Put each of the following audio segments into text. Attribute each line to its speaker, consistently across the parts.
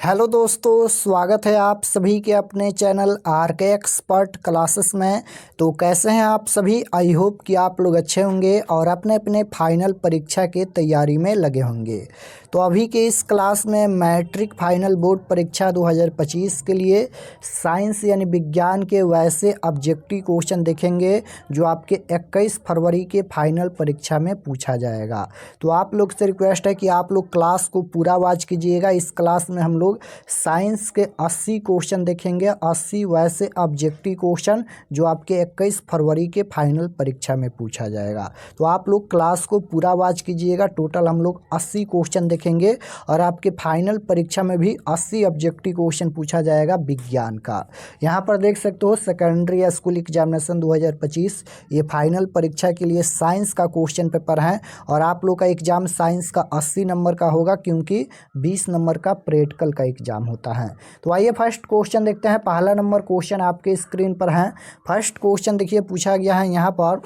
Speaker 1: Hello दोस्तों, स्वागत है आप सभी के अपने चैनल आर के एक्सपर्ट क्लासेस में। तो कैसे हैं आप सभी? आई होप कि आप लोग अच्छे होंगे और अपने अपने फाइनल परीक्षा के तैयारी में लगे होंगे। तो अभी के इस क्लास में मैट्रिक फाइनल बोर्ड परीक्षा 2025 के लिए साइंस यानी विज्ञान के वैसे ऑब्जेक्टिव क्वेश्चन देखेंगे जो आपके 21 फरवरी के फाइनल परीक्षा में पूछा जाएगा। तो आप लोग से रिक्वेस्ट है कि आप लोग क्लास को पूरा वॉच कीजिएगा। इस क्लास में हम लोग साइंस के 80 क्वेश्चन देखेंगे, 80 वैसे ऑब्जेक्टिव क्वेश्चन जो आपके 21 फरवरी के फाइनल परीक्षा में पूछा जाएगा। तो आप लोग क्लास को पूरा वॉच कीजिएगा। टोटल हम लोग 80 क्वेश्चन देखेंगे और आपके फाइनल परीक्षा में भी 80 ऑब्जेक्टिव क्वेश्चन पूछा जाएगा विज्ञान का। यहाँ पर देख सकते हो सेकेंडरी स्कूल एग्जामिनेशन 2025 ये फाइनल परीक्षा के लिए साइंस का क्वेश्चन पेपर है और आप लोग का एग्जाम साइंस का 80 नंबर का होगा क्योंकि 20 नंबर का प्रैक्टिकल का एग्जाम होता है। तो आइए फर्स्ट क्वेश्चन देखते हैं। पहला नंबर क्वेश्चन आपके स्क्रीन पर है। फर्स्ट क्वेश्चन देखिए पूछा गया है यहाँ पर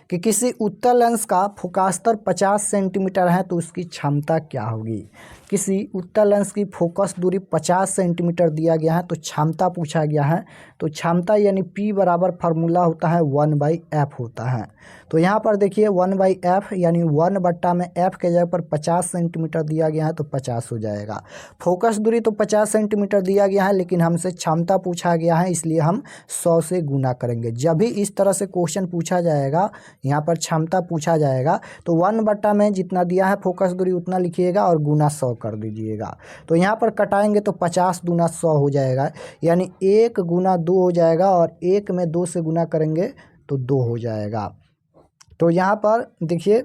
Speaker 1: कि किसी उत्तल लेंस का फोकास्तर 50 सेंटीमीटर है तो उसकी क्षमता क्या होगी। किसी उत्तल लेंस की फोकस दूरी 50 सेंटीमीटर दिया गया है तो क्षमता पूछा गया है। तो क्षमता यानी P बराबर फार्मूला होता है 1/f होता है। तो यहाँ पर देखिए 1/f यानी 1 में f के जगह पर 50 सेंटीमीटर दिया गया है तो 50 हो जाएगा। फोकस दूरी तो 50 सेंटीमीटर दिया गया है लेकिन हमसे क्षमता पूछा गया है इसलिए हम 100 से गुना करेंगे। जब भी इस तरह से क्वेश्चन पूछा जाएगा, यहाँ पर क्षमता पूछा जाएगा तो 1 में जितना दिया है फोकस दूरी उतना लिखिएगा और गुना 100 कर दीजिएगा। तो यहाँ पर कटाएंगे तो 50 दूना 100 हो जाएगा यानी 1 गुना 2 हो जाएगा और 1 में 2 से गुना करेंगे तो 2 हो जाएगा। तो यहाँ पर देखिए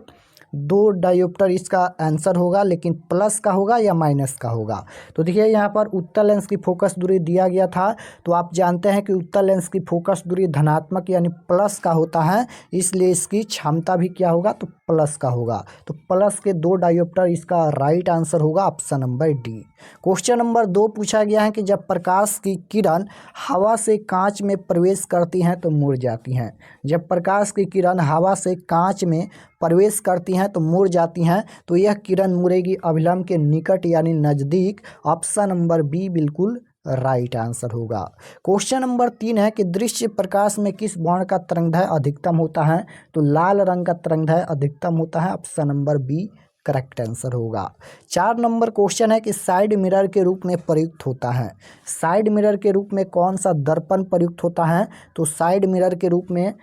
Speaker 1: 2 डायोप्टर इसका आंसर होगा, लेकिन प्लस का होगा या माइनस का होगा। तो देखिए यहाँ पर उत्तल लेंस की फोकस दूरी दिया गया था तो आप जानते हैं कि उत्तल लेंस की फोकस दूरी धनात्मक यानी प्लस का होता है, इसलिए इसकी क्षमता भी क्या होगा तो प्लस का होगा। तो प्लस के 2 डायोप्टर इसका राइट आंसर होगा option number D. Question number 2 पूछा गया है कि जब प्रकाश की किरण हवा से कांच में प्रवेश करती हैं तो मुड़ जाती हैं। जब प्रकाश की किरण हवा से कांच में प्रवेश करती हैं तो मुड़ जाती हैं तो यह किरण मुड़ेगी अभिलंब के निकट यानी नज़दीक। ऑप्शन नंबर बी बिल्कुल राइट आंसर होगा। क्वेश्चन नंबर 3 है कि दृश्य प्रकाश में किस वर्ण का तरंगदैर्घ्य अधिकतम होता है। तो लाल रंग का तरंगदैर्घ्य अधिकतम होता है। Option number B correct answer होगा। 4 नंबर क्वेश्चन है कि साइड मिरर के रूप में प्रयुक्त होता है। साइड मिरर के रूप में कौन सा दर्पण प्रयुक्त होता है। तो साइड मिरर के रूप में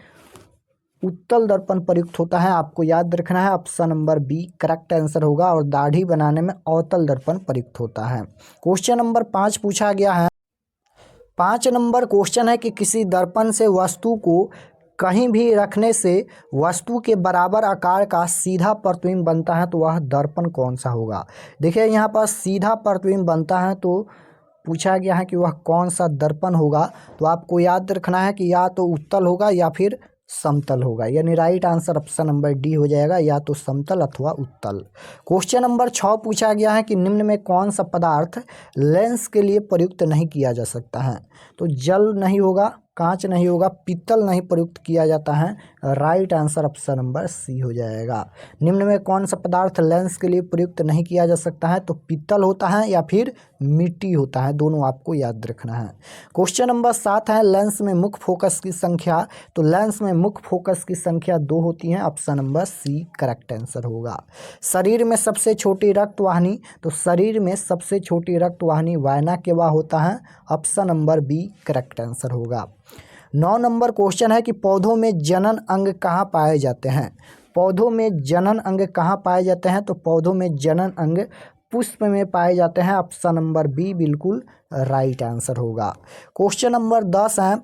Speaker 1: उत्तल दर्पण प्रयुक्त होता है। आपको याद रखना है option number B correct answer होगा। और दाढ़ी बनाने में अवतल दर्पण प्रयुक्त होता है। क्वेश्चन नंबर 5 पूछा गया है। 5 नंबर क्वेश्चन है कि किसी दर्पण से वस्तु को कहीं भी रखने से वस्तु के बराबर आकार का सीधा प्रतिबिंब बनता है तो वह दर्पण कौन सा होगा। देखिए यहाँ पर सीधा प्रतिबिंब बनता है तो पूछा गया है कि वह कौन सा दर्पण होगा। तो आपको याद रखना है कि या तो उत्तल होगा या फिर समतल होगा, यानी right answer option number D हो जाएगा, या तो समतल अथवा उत्तल। क्वेश्चन नंबर 6 पूछा गया है कि निम्न में कौन सा पदार्थ लेंस के लिए प्रयुक्त नहीं किया जा सकता है। तो जल नहीं होगा, कांच नहीं होगा, पीतल नहीं प्रयुक्त किया जाता है। Right answer option number C हो जाएगा। निम्न में कौन सा पदार्थ लेंस के लिए प्रयुक्त नहीं किया जा सकता है। तो पीतल होता है या फिर मिट्टी होता है, दोनों आपको याद रखना है। क्वेश्चन नंबर 7 है लेंस में मुख्य फोकस की संख्या। तो लेंस में मुख्य फोकस की संख्या 2 होती है। Option number C correct answer होगा। शरीर में सबसे छोटी रक्त वाहिनी। तो शरीर में सबसे छोटी रक्त वाहिनी वायना केवा होता है। Option number B correct answer होगा। 9 नंबर क्वेश्चन है कि पौधों में जनन अंग कहाँ पाए जाते हैं। पौधों में जनन अंग कहाँ पाए जाते हैं। तो पौधों में जनन अंग पुष्प में पाए जाते हैं। ऑप्शन नंबर बी बिल्कुल राइट आंसर होगा। क्वेश्चन नंबर 10 है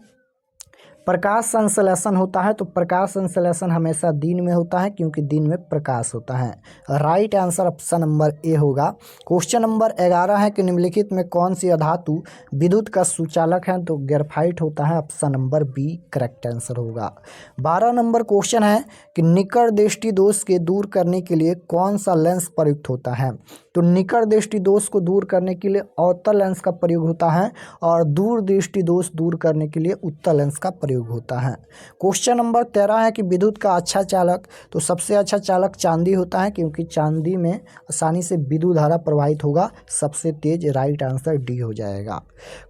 Speaker 1: प्रकाश संश्लेषण होता है। तो प्रकाश संश्लेषण हमेशा दिन में होता है क्योंकि दिन में प्रकाश होता है। Right answer option number A होगा। क्वेश्चन नंबर 11 है कि निम्नलिखित में कौन सी धातु विद्युत का सुचालक है। तो ग्रेफाइट होता है। Option number B correct answer होगा। 12 नंबर क्वेश्चन है कि निकट दृष्टि दोष के दूर करने के लिए कौन सा लेंस प्रयुक्त होता है। तो निकट दृष्टि दोष को दूर करने के लिए अवतल लेंस का प्रयोग होता है और दूर दृष्टि दोष दूर करने के लिए उत्तल लेंस का प्रयोग होता है। क्वेश्चन नंबर 13 है कि विद्युत का अच्छा चालक, तो सबसे अच्छा चालक चांदी होता है क्योंकि चांदी में आसानी से विद्युत धारा प्रवाहित होगा, सबसे तेज। राइट आंसर डी हो जाएगा।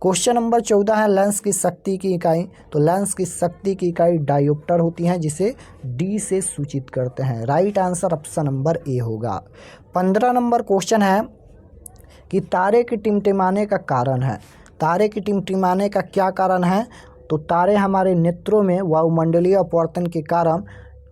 Speaker 1: क्वेश्चन नंबर 14 है लेंस की शक्ति की इकाई, तो लेंस की शक्ति की इकाई डायोप्टर होती है जिसे डी से सूचित करते हैं। Right answer option number A होगा। 15 नंबर क्वेश्चन है कि तारे के टिमटिमाने का कारण है। तारे के टिमटिमाने का क्या कारण है? तो तारे हमारे नेत्रों में वायुमंडलीय अपवर्तन के कारण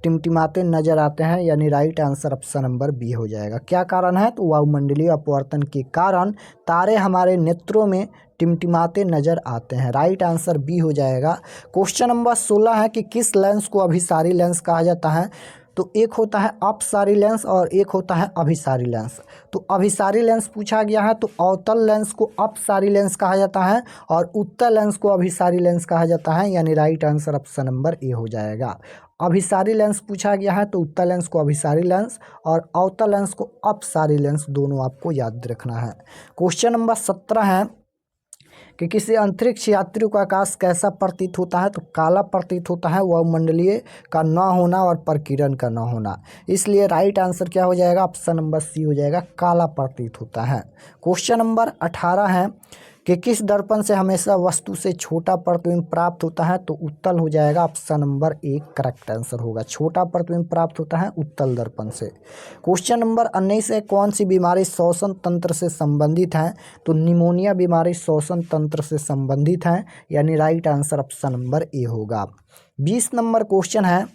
Speaker 1: टिमटिमाते नजर आते हैं, यानी right answer option number B हो जाएगा। क्या कारण है? तो वायुमंडलीय अपवर्तन के कारण तारे हमारे नेत्रों में टिमटिमाते नजर आते हैं। राइट आंसर बी हो जाएगा। क्वेश्चन नंबर 16 है कि किस लेंस को अभिसारी लेंस कहा जाता है? तो एक होता है अपसारी लेंस और एक होता है अभिसारी लेंस। तो अभिसारी लेंस पूछा गया है, तो अवतल लेंस को अपसारी लेंस कहा जाता है और उत्तल लेंस को अभिसारी लेंस कहा जाता है, यानी राइट आंसर ऑप्शन नंबर ए हो जाएगा। अभिसारी लेंस पूछा गया है तो उत्तल लेंस को अभिसारी लेंस और अवतल लेंस को अपसारी लेंस, दोनों आपको याद रखना है। क्वेश्चन नंबर 17 है कि किसी अंतरिक्ष यात्री को आकाश कैसा प्रतीत होता है? तो काला प्रतीत होता है, वायुमंडलीय का न होना और प्रकीर्णन का न होना, इसलिए राइट आंसर क्या हो जाएगा? ऑप्शन नंबर सी हो जाएगा, काला प्रतीत होता है। क्वेश्चन नंबर 18 है कि किस दर्पण से हमेशा वस्तु से छोटा प्रतिबिंब प्राप्त होता है? तो उत्तल हो जाएगा, option number A correct answer होगा। छोटा प्रतिबिंब प्राप्त होता है उत्तल दर्पण से। क्वेश्चन नंबर 19 है कौन सी बीमारी श्वसन तंत्र से संबंधित है? तो निमोनिया बीमारी श्वसन तंत्र से संबंधित है, यानी right answer option number A होगा। 20 नंबर क्वेश्चन है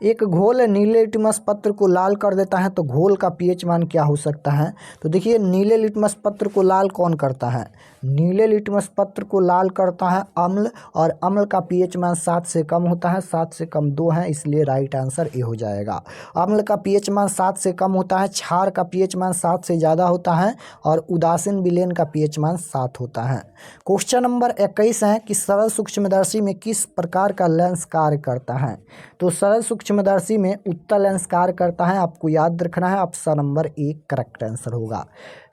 Speaker 1: एक घोल नीले लिटमस पत्र को लाल कर देता है तो घोल का पीएच मान क्या हो सकता है? तो देखिए नीले लिटमस पत्र को लाल कौन करता है? नीले लिटमस पत्र को लाल करता है अम्ल, और अम्ल का पीएच मान 7 से कम होता है, 7 से कम 2 है, इसलिए राइट आंसर ए हो जाएगा। अम्ल का पीएच मान 7 से कम होता है, क्षार का पीएच मान 7 से ज़्यादा होता है और उदासीन विलयन का पीएच मान 7 होता है। क्वेश्चन नंबर 21 है कि सरल सूक्ष्मदर्शी में किस प्रकार का लेंस कार्य करता है? तो सरल सूक्ष्मदर्शी में उत्तल लेंस कार्य करता है, आपको याद रखना है, option number A correct answer होगा।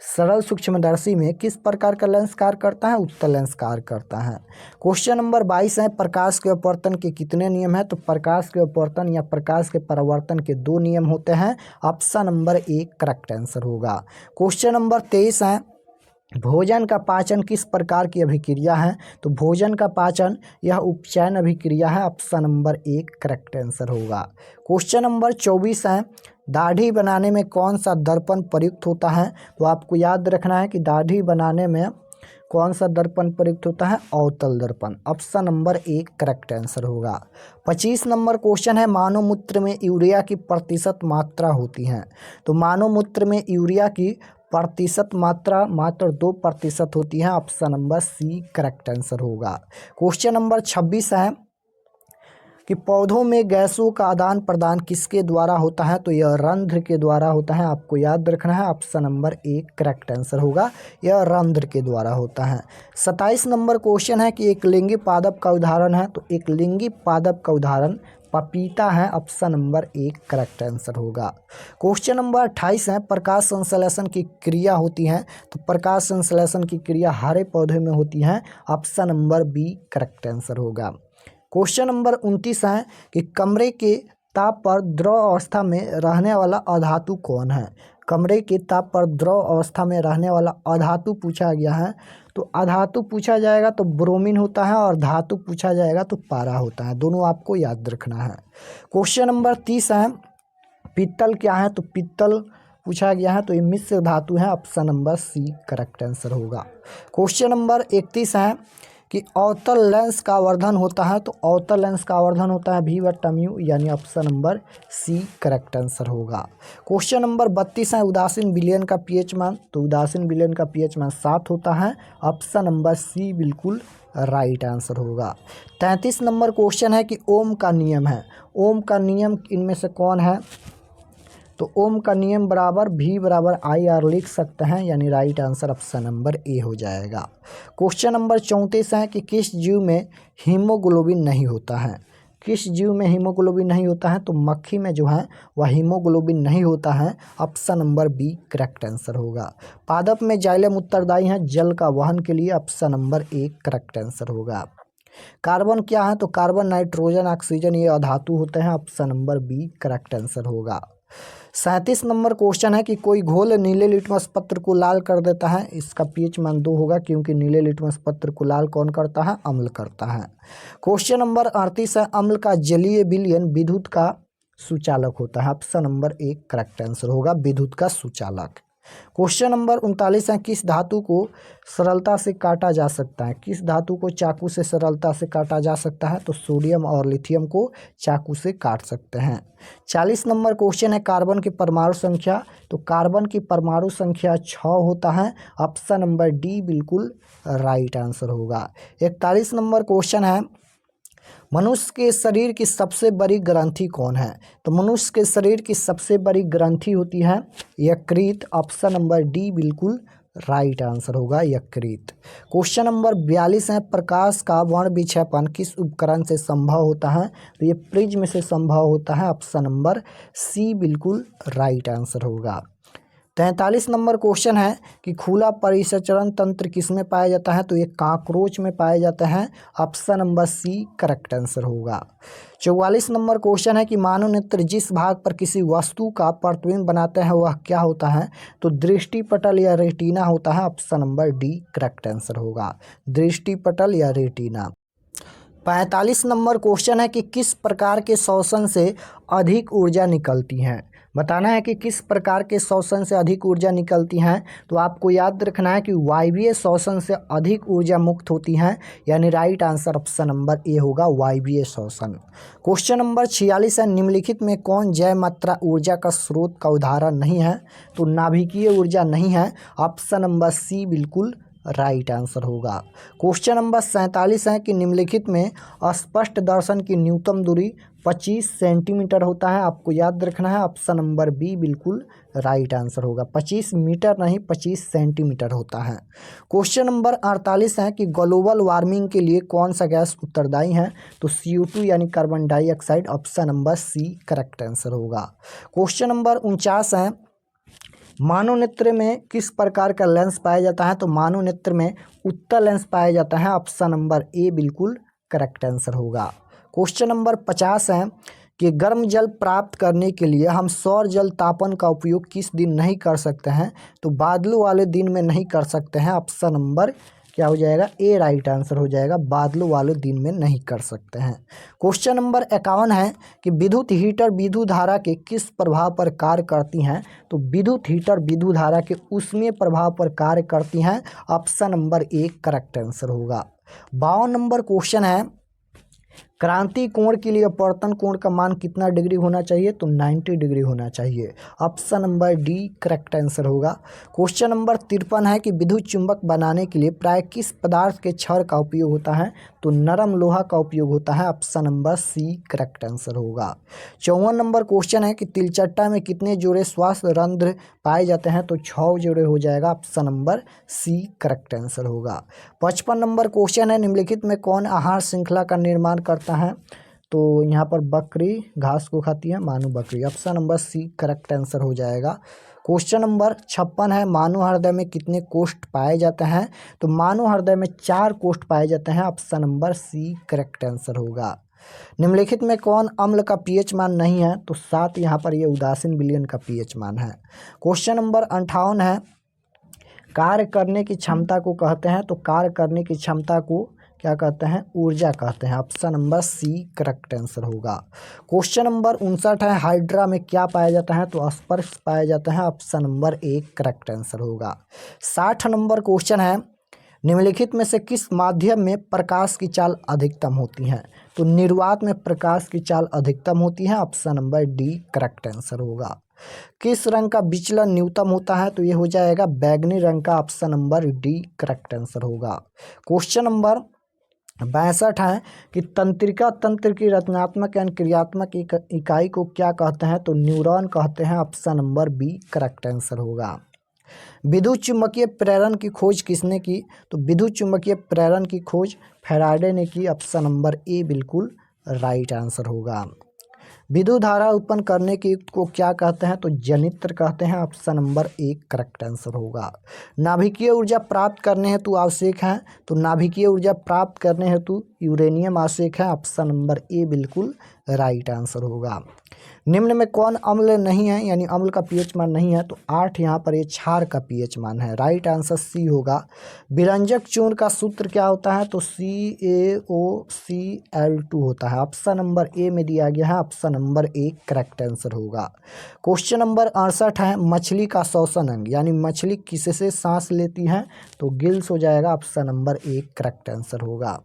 Speaker 1: सरल सूक्ष्मदर्शी में किस प्रकार का लेंस कार्य करता है? उत्तल लेंस कार्य करता है। क्वेश्चन नंबर 22 है प्रकाश के अपवर्तन के कितने नियम हैं? तो प्रकाश के अपवर्तन या प्रकाश के परावर्तन के 2 नियम होते हैं, option number A correct answer होगा। क्वेश्चन नंबर 23 है भोजन का पाचन किस प्रकार की अभिक्रिया है? तो भोजन का पाचन यह उपचयन अभिक्रिया है, option number A correct answer होगा। क्वेश्चन नंबर 24 है दाढ़ी बनाने में कौन सा दर्पण प्रयुक्त होता है? तो आपको याद रखना है कि दाढ़ी बनाने में कौन सा दर्पण प्रयुक्त होता है? अवतल दर्पण, option number A correct answer होगा। 25 नंबर क्वेश्चन है मानव मूत्र में यूरिया की प्रतिशत मात्रा होती है? तो मानव मूत्र में यूरिया की प्रतिशत मात्रा मात्र 2% होती है, option number C correct answer होगा। क्वेश्चन नंबर 26 है कि पौधों में गैसों का आदान प्रदान किसके द्वारा होता है? तो यह रंध्र के द्वारा होता है, आपको याद रखना है, option number A correct answer होगा, यह रंध्र के द्वारा होता है। 27 नंबर क्वेश्चन है कि एक लिंगी पादप का उदाहरण है? तो एक लिंगी पादप का उदाहरण पपीता है, option number A correct answer होगा। क्वेश्चन नंबर 28 है प्रकाश संश्लेषण की क्रिया होती है? तो प्रकाश संश्लेषण की क्रिया हरे पौधे में होती है, option number B correct answer होगा। क्वेश्चन नंबर 29 है कि कमरे के ताप पर द्रव अवस्था में रहने वाला अधातु कौन है? कमरे के ताप पर द्रव अवस्था में रहने वाला अधातु पूछा गया है, तो अधातु पूछा जाएगा तो ब्रोमीन होता है और धातु पूछा जाएगा तो पारा होता है, दोनों आपको याद रखना है। क्वेश्चन नंबर 30 है पीतल क्या है? तो पीतल पूछा गया है तो ये मिश्र धातु है, option number C correct answer होगा। क्वेश्चन नंबर 31 है कि अवतल लेंस का आवर्धन होता है? तो अवतल लेंस का आवर्धन होता है v/μ, यानी option number C correct answer होगा। क्वेश्चन नंबर 32 है उदासीन विलयन का पीएच मान? तो उदासीन विलयन का पीएच मान 7 होता है, ऑप्शन नंबर सी बिल्कुल राइट आंसर होगा। 33 नंबर क्वेश्चन है कि ओम का नियम है? ओम का नियम इनमें से कौन है? तो ओम का नियम बराबर v/IR लिख सकते हैं, यानी राइट आंसर ऑप्शन नंबर ए हो जाएगा। क्वेश्चन नंबर 34 है कि किस जीव में हीमोग्लोबिन नहीं होता है? किस जीव में हीमोग्लोबिन नहीं होता है? तो मक्खी में जो है वह हीमोग्लोबिन नहीं होता है। Option number B correct answer होगा। पादप में जाइलम उत्तरदायी है जल का वहन के लिए। Option number A correct answer होगा। कार्बन क्या है? तो कार्बन, नाइट्रोजन, ऑक्सीजन ये अधातु होते हैं। Option number B correct answer होगा। 37 नंबर क्वेश्चन है कि कोई घोल नीले लिटमस पत्र को लाल कर देता है। इसका पीएच मान 2 होगा क्योंकि नीले लिटमस पत्र को लाल कौन करता है? अम्ल करता है। क्वेश्चन नंबर 38 है अम्ल का जलीय विलयन विद्युत का सुचालक होता है। Option number A correct answer होगा, विद्युत का सुचालक। क्वेश्चन नंबर 39 है किस धातु को सरलता से काटा जा सकता है? किस धातु को चाकू से सरलता से काटा जा सकता है? तो सोडियम और लिथियम को चाकू से काट सकते हैं। 40 नंबर क्वेश्चन है कार्बन की परमाणु संख्या। तो कार्बन की परमाणु संख्या 6 होता है। ऑप्शन नंबर डी बिल्कुल राइट आंसर होगा। 41 नंबर क्वेश्चन है मनुष्य के शरीर की सबसे बड़ी ग्रंथि कौन है? तो मनुष्य के शरीर की सबसे बड़ी ग्रंथि होती है यकृत। ऑप्शन नंबर डी बिल्कुल राइट आंसर होगा, यकृत। क्वेश्चन नंबर 42 है प्रकाश का वर्ण विक्षेपण किस उपकरण से संभव होता है? तो ये प्रिज्म से संभव होता है। ऑप्शन नंबर सी बिल्कुल राइट आंसर होगा। 43 नंबर क्वेश्चन है कि खुला परिसंचरण तंत्र किसमें पाया जाता है? तो ये कॉकरोच में पाया जाता है। Option number C correct answer होगा। 44 नंबर क्वेश्चन है कि मानव नेत्र जिस भाग पर किसी वस्तु का प्रतिबिंब बनाते हैं वह क्या होता है? तो दृष्टिपटल या रेटिना होता है। Option number D correct answer होगा, दृष्टिपटल या रेटिना। 45 नंबर क्वेश्चन है कि किस प्रकार के शोषण से अधिक ऊर्जा निकलती है? बताना है कि किस प्रकार के शोषण से अधिक ऊर्जा निकलती हैं। तो आपको याद रखना है कि वायवीय शोषण से अधिक ऊर्जा मुक्त होती है, यानी right answer option number A होगा, वायवीय शोषण। क्वेश्चन नंबर 46 है निम्नलिखित में कौन जैव मात्रा ऊर्जा का स्रोत का उदाहरण नहीं है? तो नाभिकीय ऊर्जा नहीं है। ऑप्शन नंबर सी बिल्कुल राइट आंसर होगा। क्वेश्चन नंबर 47 है कि निम्नलिखित में स्पष्ट दर्शन की न्यूनतम दूरी 25 सेंटीमीटर होता है। आपको याद रखना है ऑप्शन नंबर बी बिल्कुल राइट आंसर होगा, 25 मीटर नहीं 25 सेंटीमीटर होता है। क्वेश्चन नंबर 48 है कि ग्लोबल वार्मिंग के लिए कौन सा गैस उत्तरदायी है? तो CO2 यानी carbon dioxide. Option number C correct answer होगा। क्वेश्चन नंबर 49 है मानव नेत्र में किस प्रकार का लेंस पाया जाता है? तो मानव नेत्र में उत्तल लेंस पाया जाता है। ऑप्शन नंबर ए बिल्कुल करेक्ट आंसर होगा। क्वेश्चन नंबर 50 है कि गर्म जल प्राप्त करने के लिए हम सौर जल तापन का उपयोग किस दिन नहीं कर सकते हैं? तो बादलों वाले दिन में नहीं कर सकते हैं। ऑप्शन नंबर क्या हो जाएगा? ए राइट आंसर हो जाएगा, बादलों वाले दिन में नहीं कर सकते हैं। क्वेश्चन नंबर 51 है कि विद्युत हीटर विद्युत धारा के किस प्रभाव पर कार्य करती हैं? तो विद्युत हीटर विद्युत धारा के ऊष्मीय प्रभाव पर कार्य करती हैं। Option number A correct answer होगा। 52 नंबर क्वेश्चन है क्रांति कोण के लिए अपवर्तन कोण का मान कितना डिग्री होना चाहिए? तो 90 डिग्री होना चाहिए। Option number D correct answer होगा। क्वेश्चन नंबर 53 है कि विद्युत चुंबक बनाने के लिए प्राय किस पदार्थ के छड़ का उपयोग होता है? तो नरम लोहा का उपयोग होता है। Option number C correct answer होगा। 54 नंबर क्वेश्चन है कि तिलचट्टा में कितने जोड़े श्वास रंध्र पाए जाते हैं? तो 6 जोड़े हो जाएगा। Option number C correct answer होगा। 55 नंबर क्वेश्चन है निम्नलिखित में कौन आहार श्रृंखला का निर्माण करता है? तो यहाँ पर बकरी घास को खाती है, मानव बकरी। Option number C correct answer हो जाएगा। क्वेश्चन नंबर 56 है मानव हृदय में कितने कोष्ठ पाए जाते हैं? तो मानव हृदय में 4 कोष्ठ पाए जाते हैं। Option number C correct answer होगा। निम्नलिखित में कौन अम्ल का पीएच मान नहीं है? तो 7 यहाँ पर ये उदासीन विलयन का पीएच मान है। क्वेश्चन नंबर 58 है कार्य करने की क्षमता को कहते हैं? तो कार्य करने की क्षमता को क्या कहते हैं? ऊर्जा कहते हैं। Option number C correct answer होगा। क्वेश्चन नंबर 59 है हाइड्रा में क्या पाया जाता है? तो स्पर्श पाया जाता है। Option number A correct answer होगा। 60 नंबर क्वेश्चन है निम्नलिखित में से किस माध्यम में प्रकाश की चाल अधिकतम होती है? तो निर्वात में प्रकाश की चाल अधिकतम होती है। Option number D correct answer होगा। किस रंग का विचलन न्यूनतम होता है? तो ये हो जाएगा बैगनी रंग का। Option number D correct answer होगा। क्वेश्चन नंबर 62 है कि तंत्रिका तंत्र की रचनात्मक एवं क्रियात्मक इकाई को क्या कहते हैं? तो न्यूरॉन कहते हैं। Option number B correct answer होगा। विद्युत चुम्बकीय प्रेरण की खोज किसने की? तो विद्युत चुम्बकीय प्रेरण की खोज फैराडे ने की। ऑप्शन नंबर ए बिल्कुल राइट आंसर होगा। विद्युत धारा उत्पन्न करने के युक्त को क्या कहते हैं? तो जनित्र कहते हैं। Option number A correct answer होगा। नाभिकीय ऊर्जा प्राप्त करने हेतु आवश्यक है, तो नाभिकीय ऊर्जा प्राप्त करने हेतु यूरेनियम आवश्यक है। ऑप्शन नंबर ए बिल्कुल राइट आंसर होगा। निम्न में कौन अम्ल नहीं है, यानी अम्ल का पीएच मान नहीं है? तो 8 यहाँ पर ये क्षार का पीएच मान है। राइट आंसर सी होगा। विरंजक चूर्ण का सूत्र क्या होता है? तो CaOCl2 होता है। ऑप्शन नंबर ए में दिया गया है। Option number A correct answer होगा। क्वेश्चन नंबर 68 है, मछली का श्वसन अंग, यानी मछली किससे सांस लेती है? तो गिल्स हो जाएगा। Option number A correct answer होगा।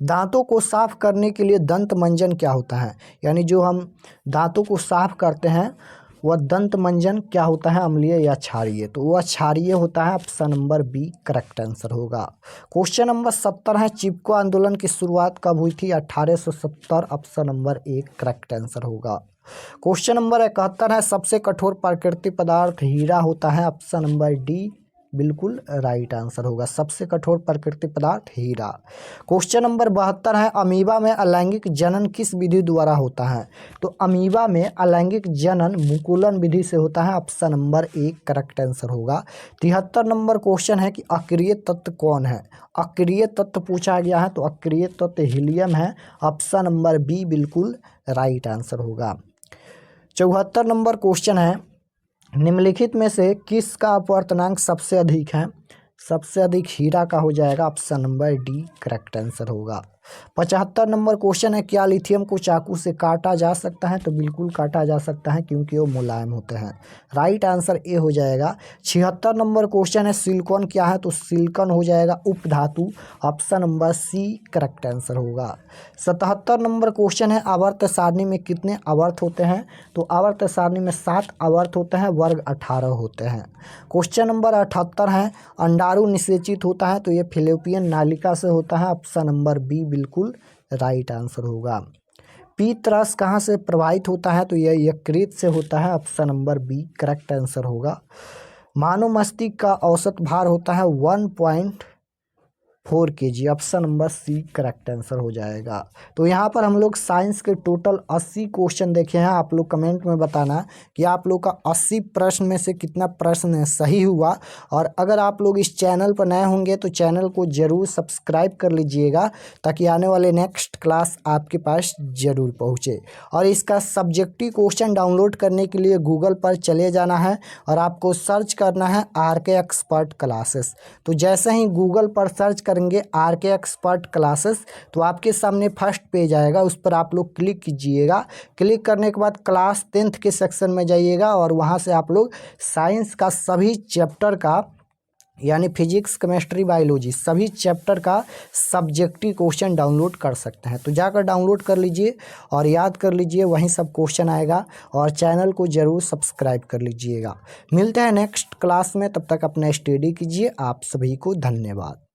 Speaker 1: दांतों को साफ करने के लिए दंत मंजन क्या होता है? यानी जो हम दांतों को साफ करते हैं वह दंत मंजन क्या होता है? अम्लीय या क्षारीय? तो वह क्षारीय होता है। Option number B correct answer होगा। क्वेश्चन नंबर 70 है, चिपको आंदोलन की शुरुआत कब हुई थी? 1870। Option number A correct answer होगा। क्वेश्चन नंबर 71 है, सबसे कठोर प्राकृतिक पदार्थ हीरा होता है। ऑप्शन नंबर डी बिल्कुल राइट आंसर होगा। सबसे कठोर प्राकृतिक पदार्थ हीरा। क्वेश्चन नंबर 72 है, अमीबा में अलैंगिक जनन किस विधि द्वारा होता है? तो अमीबा में अलैंगिक जनन मुकुलन विधि से होता है। Option number A correct answer होगा। 73 नंबर क्वेश्चन है कि अक्रिय तत्व कौन है? अक्रिय तत्व पूछा गया है, तो अक्रिय तत्व हीलियम है। ऑप्शन नंबर बी बिल्कुल राइट आंसर होगा। 74 नंबर क्वेश्चन है, निम्नलिखित में से किसका अपवर्तनांक सबसे अधिक है? सबसे अधिक हीरा का हो जाएगा। Option number D correct answer होगा। 75 नंबर क्वेश्चन है, क्या लिथियम को चाकू से काटा जा सकता है? तो बिल्कुल काटा जा सकता है, क्योंकि वो मुलायम होते हैं। राइट आंसर ए हो जाएगा। 76 नंबर क्वेश्चन है, सिलिकॉन क्या है? तो सिलिकॉन हो जाएगा उपधातु। Option number C correct answer होगा। 77 नंबर क्वेश्चन है, आवर्त सारणी में कितने आवर्त होते हैं? तो आवर्त सारणी में 7 आवर्त होते हैं, वर्ग 18 होते हैं। क्वेश्चन नंबर 78 है, अंडाणु निषेचित होता है, तो ये फिलिपियन नालिका से होता है। ऑप्शन नंबर बी बिल्कुल राइट आंसर होगा। पीत रस कहाँ से प्रवाहित होता है? तो यह यकृत से होता है। Option number B correct answer होगा। मानव मस्तिष्क का औसत भार होता है 1.4 kg। Option number C correct answer हो जाएगा। तो यहाँ पर हम लोग साइंस के टोटल 80 क्वेश्चन देखे हैं। आप लोग कमेंट में बताना कि आप लोग का 80 प्रश्न में से कितना प्रश्न सही हुआ। और अगर आप लोग इस चैनल पर नए होंगे तो चैनल को ज़रूर सब्सक्राइब कर लीजिएगा, ताकि आने वाले नेक्स्ट क्लास आपके पास ज़रूर पहुँचे। और इसका सब्जेक्टिव क्वेश्चन डाउनलोड करने के लिए गूगल पर चले जाना है और आपको सर्च करना है RK एक्सपर्ट क्लासेस। तो जैसे ही गूगल पर सर्च करेंगे RK एक्सपर्ट क्लासेस, तो आपके सामने फर्स्ट पेज आएगा, उस पर आप लोग क्लिक कीजिएगा। क्लिक करने के बाद क्लास 10th के सेक्शन में जाइएगा और वहां से आप लोग साइंस का सभी चैप्टर का, यानी फिजिक्स, केमिस्ट्री, बायोलॉजी सभी चैप्टर का सब्जेक्टिव क्वेश्चन डाउनलोड कर सकते हैं। तो जाकर डाउनलोड कर लीजिए और याद कर लीजिए, वहीं सब क्वेश्चन आएगा। और चैनल को ज़रूर सब्सक्राइब कर लीजिएगा। मिलते हैं नेक्स्ट क्लास में, तब तक अपना स्टडी कीजिए। आप सभी को धन्यवाद।